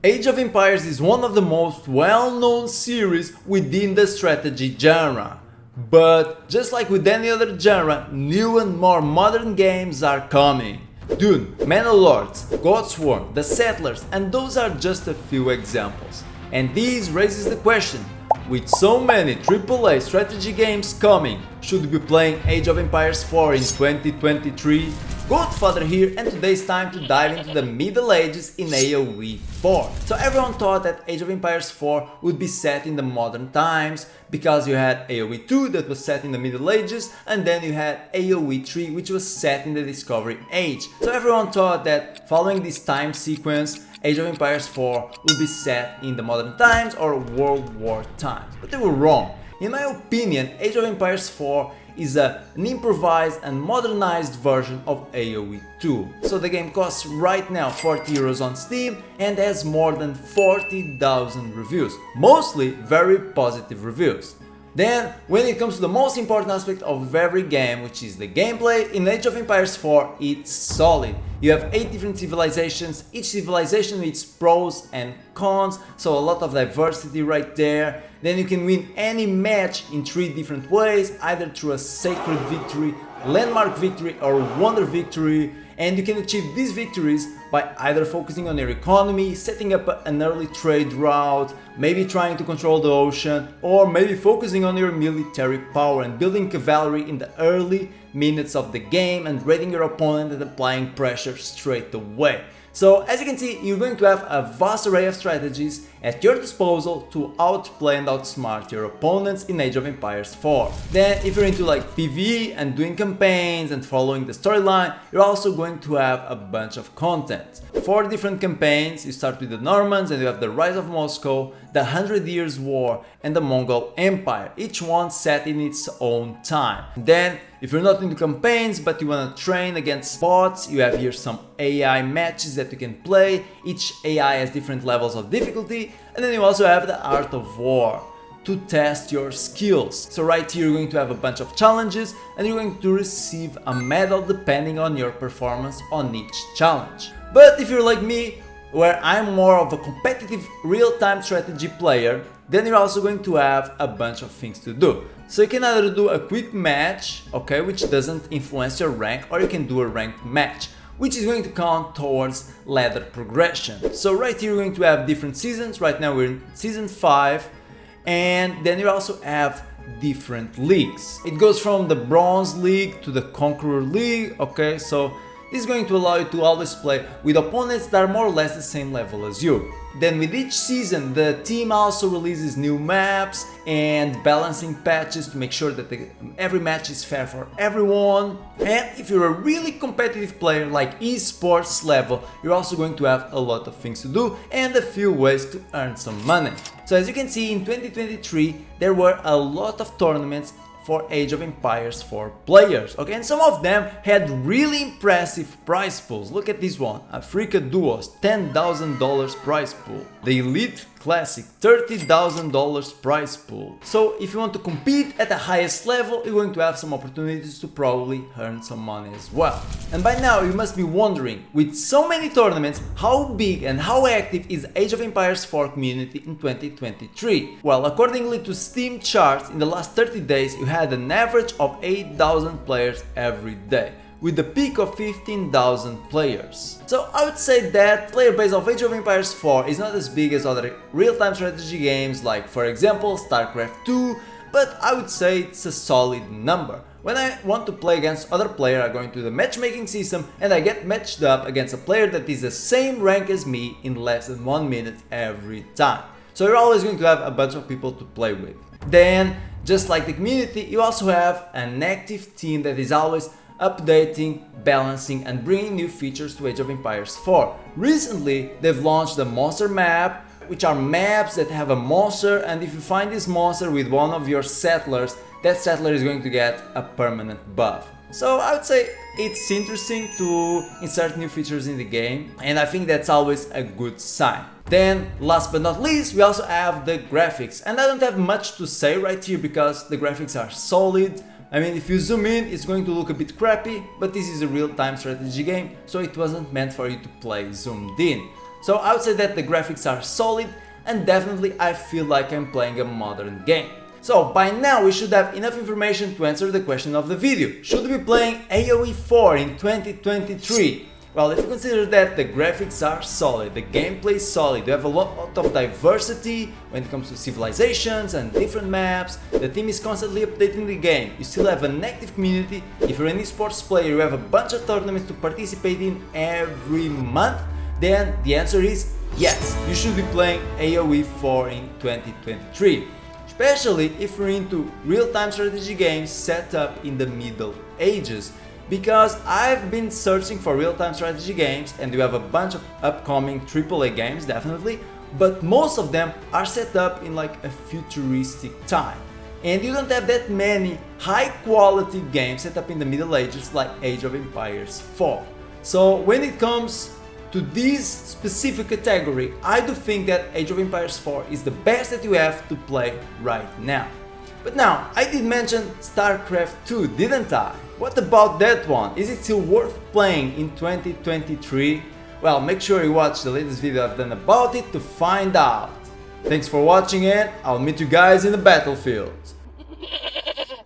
Age of Empires is one of the most well-known series within the strategy genre. But just like with any other genre, new and more modern games are coming. Dune, Lords, Godsworn, The Settlers, and those are just a few examples. And this raises the question, with so many AAA strategy games coming, should we be playing Age of Empires 4 in 2023? Godfather here, and today it's time to dive into the Middle Ages in AoE 4. So everyone thought that Age of Empires 4 would be set in the modern times, because you had AoE 2 that was set in the Middle Ages, and then you had AoE 3 which was set in the Discovery Age. So everyone thought that following this time sequence, Age of Empires 4 would be set in the modern times or World War times. But they were wrong. In my opinion, Age of Empires 4 is an improvised and modernized version of AoE 2. So the game costs right now 40 euros on Steam and has more than 40,000 reviews, mostly very positive reviews. Then, when it comes to the most important aspect of every game, which is the gameplay, in Age of Empires 4 it's solid. You have 8 different civilizations, each civilization with its pros and cons, so a lot of diversity right there. Then you can win any match in 3 different ways, either through a sacred victory, landmark victory or wonder victory, and you can achieve these victories by either focusing on your economy, setting up an early trade route, maybe trying to control the ocean, or maybe focusing on your military power and building cavalry in the early minutes of the game and raiding your opponent and applying pressure straight away. So as you can see, you're going to have a vast array of strategies at your disposal to outplay and outsmart your opponents in Age of Empires 4. Then if you're into like PvE and doing campaigns and following the storyline, you're also going to have a bunch of content. 4 different campaigns. You start with the Normans and you have the Rise of Moscow, the 100 Years' War and the Mongol Empire, each one set in its own time. Then if you're not into campaigns but you want to train against bots, you have here some AI matches that you can play. Each AI has different levels of difficulty, and then you also have the Art of War to test your skills. So right here you're going to have a bunch of challenges and you're going to receive a medal depending on your performance on each challenge. But if you're like me, where I'm more of a competitive real-time strategy player, then you're also going to have a bunch of things to do. So you can either do a quick match, okay, which doesn't influence your rank, or you can do a ranked match, which is going to count towards ladder progression. So right here you're going to have different seasons. Right now we're in season 5, and then you also have different leagues. It goes from the Bronze League to the Conqueror League, okay, so this is going to allow you to always play with opponents that are more or less the same level as you. Then with each season, the team also releases new maps and balancing patches to make sure that every match is fair for everyone. And if you're a really competitive player like esports level, you're also going to have a lot of things to do and a few ways to earn some money. So as you can see, in 2023 there were a lot of tournaments for Age of Empires 4 players, okay, and some of them had really impressive prize pools. Look at this one, Africa Duos, $10,000 prize pool. The Elite Classic, $30,000 prize pool. So if you want to compete at the highest level, you're going to have some opportunities to probably earn some money as well. And by now you must be wondering, with so many tournaments, how big and how active is Age of Empires 4 community in 2023? Well, accordingly to Steam charts, in the last 30 days you had an average of 8,000 players every day, with a peak of 15,000 players. So I would say that player base of Age of Empires 4 is not as big as other real-time strategy games like, for example, Startcraft 2, but I would say it's a solid number. When I want to play against other players, I go into the matchmaking system and I get matched up against a player that is the same rank as me in less than 1 minute every time. So you're always going to have a bunch of people to play with. Then, just like the community, you also have an active team that is always updating, balancing and bringing new features to Age of Empires 4. Recently, they've launched the monster map, which are maps that have a monster, and if you find this monster with one of your settlers, that settler is going to get a permanent buff. So I would say it's interesting to insert new features in the game, and I think that's always a good sign. Then, last but not least, we also have the graphics, and I don't have much to say right here because the graphics are solid. I mean, if you zoom in, it's going to look a bit crappy, but this is a real-time strategy game, so it wasn't meant for you to play zoomed in. So I would say that the graphics are solid and definitely I feel like I'm playing a modern game. So by now we should have enough information to answer the question of the video. Should we be playing AoE 4 in 2023? Well, if you consider that the graphics are solid, the gameplay is solid, you have a lot of diversity when it comes to civilizations and different maps, the team is constantly updating the game, you still have an active community, if you're an esports player you have a bunch of tournaments to participate in every month, then the answer is yes, you should be playing AoE 4 in 2023. Especially if you're into real-time strategy games set up in the Middle Ages. Because I've been searching for real-time strategy games and you have a bunch of upcoming AAA games definitely, but most of them are set up in like a futuristic time. And you don't have that many high-quality games set up in the Middle Ages like Age of Empires 4. So when it comes to this specific category, I do think that Age of Empires 4 is the best that you have to play right now. But now, I did mention Startcraft 2, didn't I? What about that one? Is it still worth playing in 2023? Well, make sure you watch the latest video I've done about it to find out. Thanks for watching and I'll meet you guys in the battlefield.